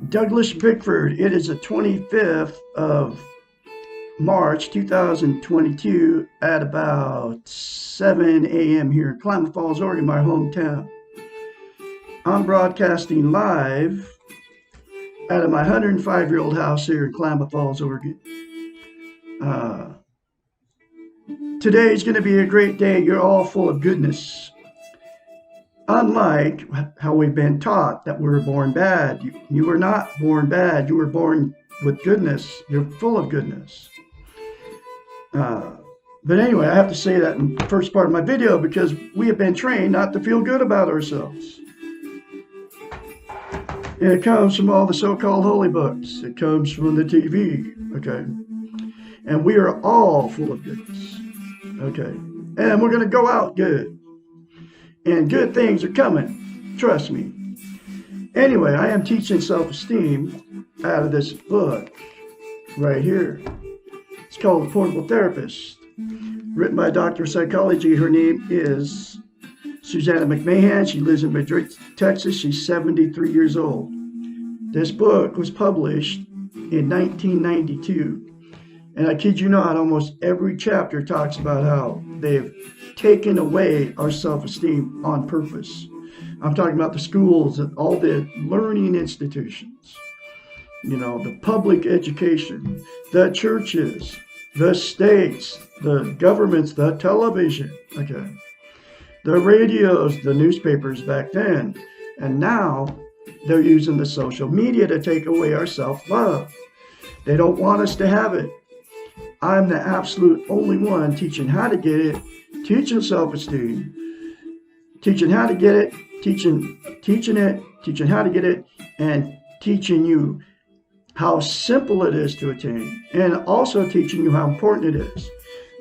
Douglas Bickford. It is the 25th of March 2022 at about 7 a.m. here in Klamath Falls, Oregon, my hometown. I'm broadcasting live out of my 105-year-old house here in Klamath Falls, Oregon. Today is going to be a great day. You're all full of goodness. Unlike how we've been taught that we're born bad. You were not born bad. You were born with goodness. You're full of goodness. But anyway, I have to say that in the first part of my video because we have been trained not to feel good about ourselves. And it comes from all the so-called holy books. It comes from the TV, okay? And we are all full of goodness, okay? And we're going to go out good. And good things are coming, trust me. Anyway, I am teaching self-esteem out of this book right here. It's called The Portable Therapist, written by a doctor of psychology. Her name is Susanna McMahon. She lives in Madrid, Texas. She's 73 years old. This book was published in 1992. And I kid you not, almost every chapter talks about how they've taken away our self-esteem on purpose. I'm talking about the schools and all the learning institutions, you know, the public education, the churches, the states, the governments, the television, okay, the radios, the newspapers back then. And now they're using the social media to take away our self-love. They don't want us to have it. I'm the absolute only one teaching how to get it, teaching self-esteem, teaching how to get it, teaching how to get it, and teaching you how simple it is to attain, and also teaching you how important it is.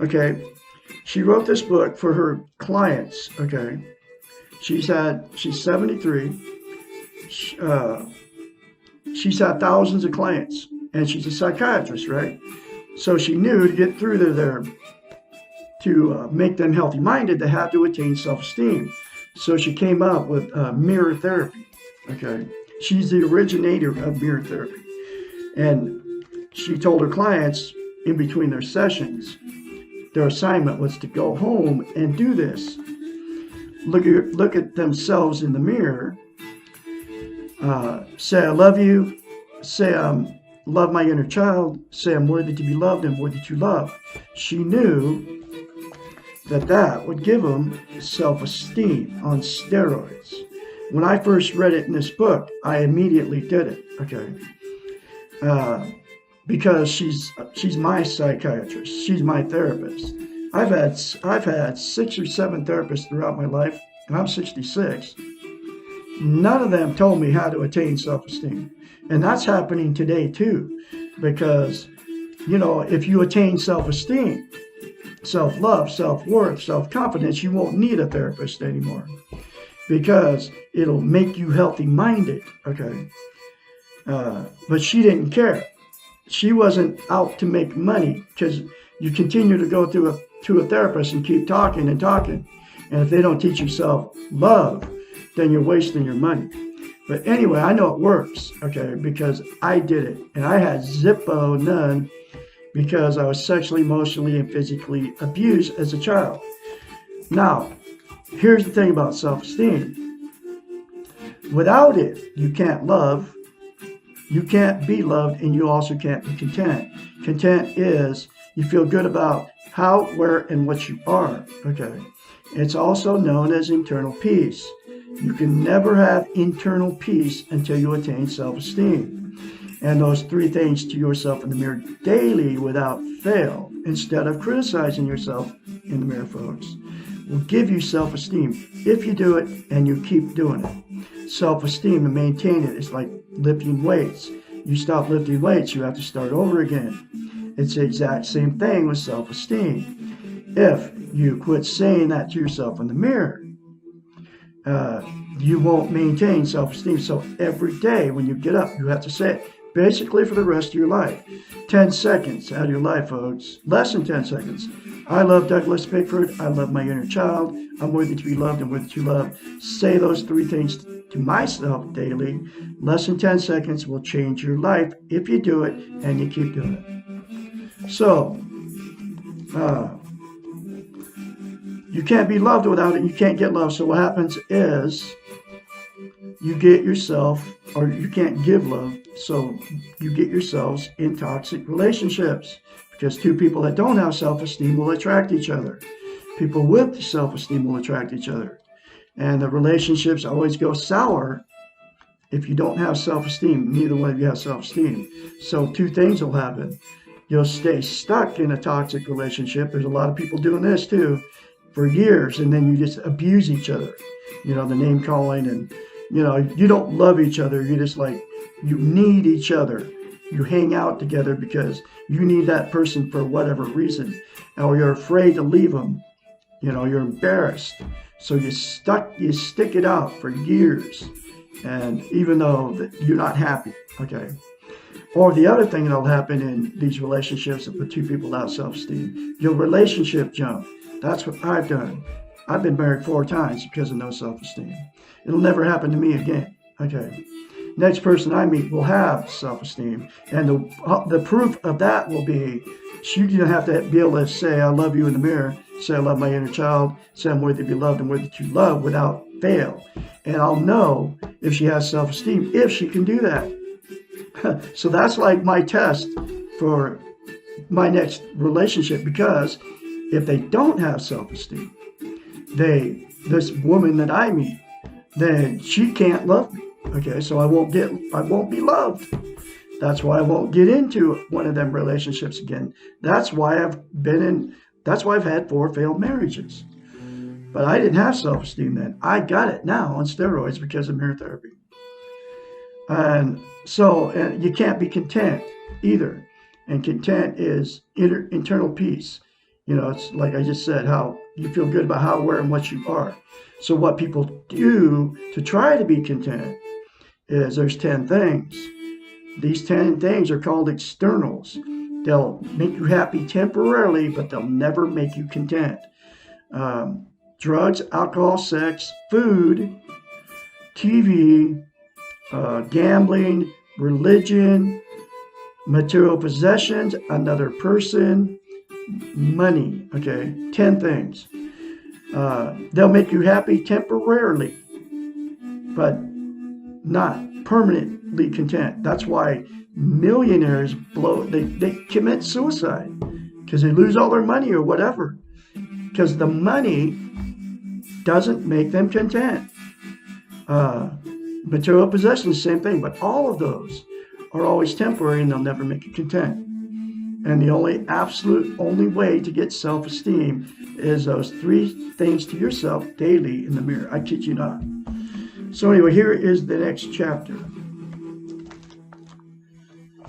Okay, she wrote this book for her clients. Okay, she's 73. She's had thousands of clients, and she's a psychiatrist, right? So she knew to get through to make them healthy-minded, they had to attain self-esteem. So she came up with mirror therapy. Okay, she's the originator of mirror therapy, and she told her clients in between their sessions, their assignment was to go home and do this. Look at themselves in the mirror. Say I love you. Say love my inner child, say I'm worthy to be loved and worthy to love. She knew that would give them self-esteem on steroids. When I first read it in this book, I immediately did it, okay? Because she's my psychiatrist, she's my therapist. I've had 6 or 7 therapists throughout my life, and I'm 66. None of them told me how to attain self-esteem. And that's happening today too, because, you know, if you attain self-esteem, self-love, self-worth, self-confidence, you won't need a therapist anymore because it'll make you healthy-minded, okay? But she didn't care. She wasn't out to make money because you continue to go to a therapist and keep talking and talking. And if they don't teach you self-love, then you're wasting your money. But anyway, I know it works, okay, because I did it. And I had zippo none because I was sexually, emotionally, and physically abused as a child. Now, here's the thing about self-esteem. Without it, you can't love, you can't be loved, and you also can't be content. Content is you feel good about how, where, and what you are, okay? It's also known as internal peace. You can never have internal peace until you attain self-esteem. And those 3 things to yourself in the mirror daily without fail, instead of criticizing yourself in the mirror, folks, will give you self-esteem if you do it and you keep doing it. Self-esteem, to maintain it, is like lifting weights. You stop lifting weights, you have to start over again. It's the exact same thing with self-esteem. If you quit saying that to yourself in the mirror, you won't maintain self-esteem. So every day when you get up, you have to say it. basically for the rest of your life. 10 seconds out of your life, folks. Less than 10 seconds. I love Douglas Bickford. I love my inner child. I'm worthy to be loved and worthy to love. Say those 3 things to myself daily. Less than 10 seconds will change your life if you do it and you keep doing it. So, you can't be loved without it. You can't get love. So what happens is you get yourself, or you can't give love. So you get yourselves in toxic relationships because 2 people that don't have self-esteem will attract each other. People with self-esteem will attract each other. And the relationships always go sour if you don't have self-esteem. Neither one of you have self-esteem. So 2 things will happen. You'll stay stuck in a toxic relationship. There's a lot of people doing this too for years, and then you just abuse each other. You know, the name calling, and you know, you don't love each other. You just like, you need each other. You hang out together because you need that person for whatever reason, or you're afraid to leave them. You know, you're embarrassed. So you stick it out for years, and even though you're not happy, okay? Or the other thing that'll happen in these relationships with 2 people without self-esteem, your relationship jump. That's what I've done. I've been married 4 times because of no self-esteem. It'll never happen to me again, okay? Next person I meet will have self-esteem, and the proof of that will be, she's going to have to be able to say, I love you in the mirror, say I love my inner child, say I'm worthy to be loved and worthy to love without fail. And I'll know if she has self-esteem, if she can do that. So that's like my test for my next relationship, because if they don't have self-esteem, this woman that I meet, then she can't love me. Okay, so I won't be loved. That's why I won't get into one of them relationships again. That's why I've had 4 failed marriages. But I didn't have self-esteem then. I got it now on steroids because of mirror therapy. And so you can't be content either. And content is internal peace. You know, it's like I just said, how you feel good about how, where, and what you are. So what people do to try to be content is there's 10 things. These 10 things are called externals. They'll make you happy temporarily, but they'll never make you content. Drugs, alcohol, sex, food, TV, gambling, religion, material possessions, another person, money. Okay, 10 things. They'll make you happy temporarily, but not permanently content. That's why millionaires they commit suicide because they lose all their money or whatever, because the money doesn't make them content. Material possessions, same thing, but all of those are always temporary and they'll never make you content. And the absolute only way to get self-esteem is those 3 things to yourself daily in the mirror. I kid you not. So anyway, here is the next chapter.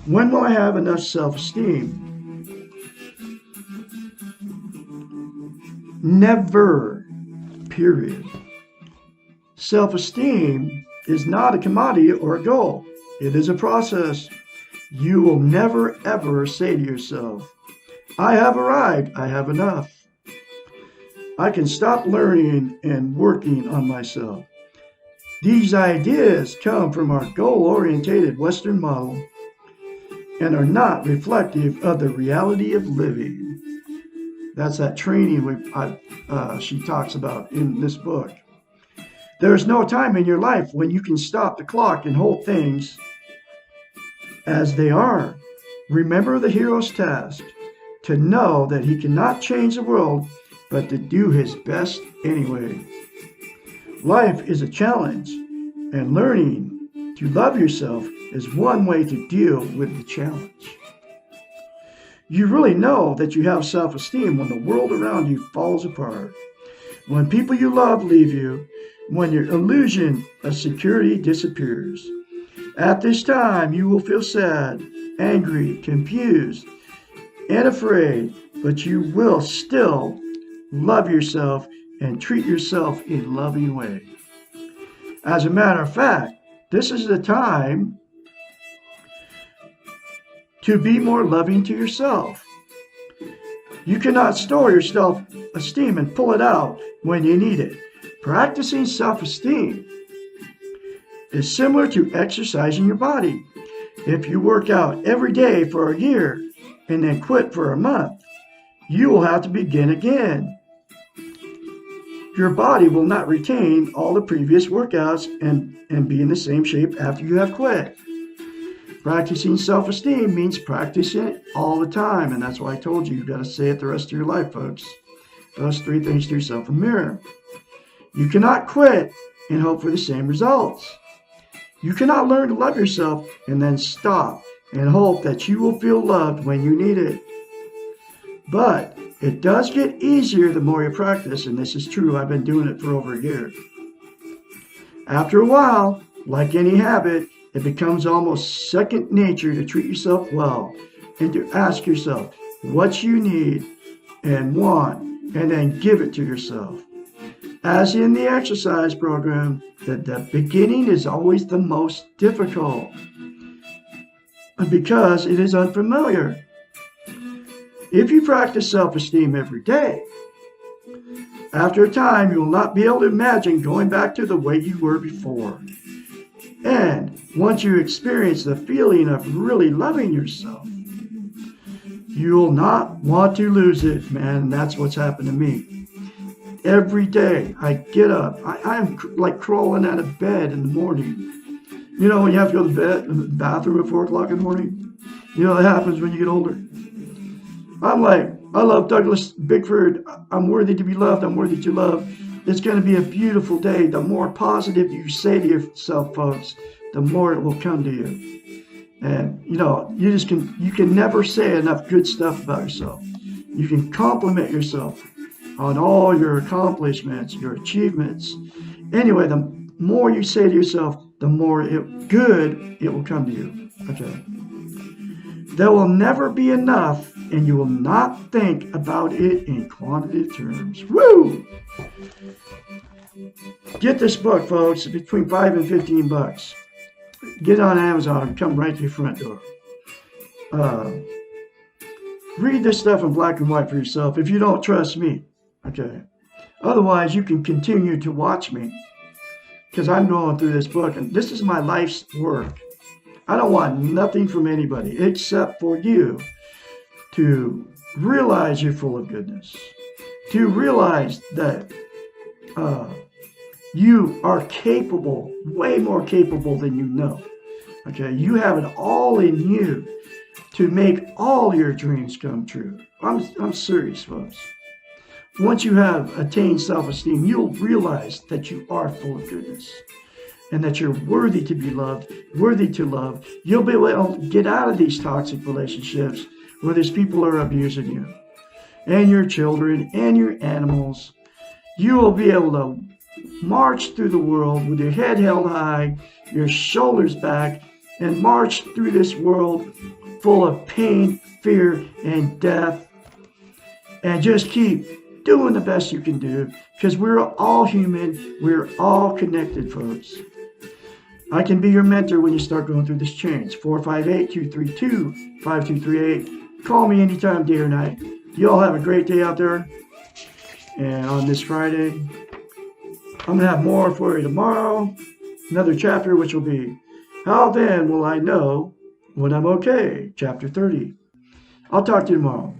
When will I have enough self-esteem? Never, period. Self-esteem is not a commodity or a goal. It is a process. You will never, ever say to yourself, I have arrived, I have enough. I can stop learning and working on myself. These ideas come from our goal-oriented Western model and are not reflective of the reality of living. That's that training she talks about in this book. There is no time in your life when you can stop the clock and hold things as they are. Remember the hero's task, to know that he cannot change the world, but to do his best anyway. Life is a challenge, and learning to love yourself is one way to deal with the challenge. You really know that you have self-esteem when the world around you falls apart, when people you love leave you, when your illusion of security disappears. At this time, you will feel sad, angry, confused, and afraid, but you will still love yourself and treat yourself in a loving way. As a matter of fact, this is the time to be more loving to yourself. You cannot store your self-esteem and pull it out when you need it. Practicing self-esteem is similar to exercising your body. If you work out every day for a year and then quit for a month, you will have to begin again. Your body will not retain all the previous workouts and be in the same shape after you have quit. Practicing self-esteem means practicing it all the time, and that's why I told you got to say it the rest of your life, folks. Those 3 things to yourself in the mirror. You cannot quit and hope for the same results. You cannot learn to love yourself and then stop and hope that you will feel loved when you need it. But it does get easier the more you practice, and this is true. I've been doing it for over a year. After a while, like any habit, it becomes almost second nature to treat yourself well and to ask yourself what you need and want and then give it to yourself. As in the exercise program, the beginning is always the most difficult because it is unfamiliar. If you practice self-esteem every day, after a time you will not be able to imagine going back to the way you were before. And once you experience the feeling of really loving yourself, you will not want to lose it, man. And that's what's happened to me. Every day I get up, I'm like crawling out of bed in the morning. You know, when you have to go to the bathroom at 4 o'clock in the morning? You know, that happens when you get older. I'm like, I love Douglas Bickford. I'm worthy to be loved. I'm worthy to love. It's going to be a beautiful day. The more positive you say to yourself, folks, the more it will come to you. And, you know, you can never say enough good stuff about yourself. You can compliment yourself on all your accomplishments, your achievements. Anyway, the more you say to yourself, the more good it will come to you. Okay. There will never be enough, and you will not think about it in quantitative terms. Woo! Get this book, folks. It's between $5 and $15. Get it on Amazon and come right to your front door. Read this stuff in black and white for yourself if you don't trust me. Okay. Otherwise, you can continue to watch me because I'm going through this book, and this is my life's work. I don't want nothing from anybody except for you to realize you're full of goodness, to realize that you are capable, way more capable than you know. Okay, you have it all in you to make all your dreams come true. I'm serious, folks. Once you have attained self-esteem, you'll realize that you are full of goodness and that you're worthy to be loved, worthy to love. You'll be able to get out of these toxic relationships where these people are abusing you and your children and your animals. You will be able to march through the world with your head held high, your shoulders back, and march through this world full of pain, fear, and death. And just keep doing the best you can do because we're all human. We're all connected, folks. I can be your mentor when you start going through this change. 458-232-5238. Call me anytime, day or night. You all have a great day out there. And on this Friday, I'm going to have more for you tomorrow. Another chapter, which will be, How Then Will I Know When I'm Okay? Chapter 30. I'll talk to you tomorrow.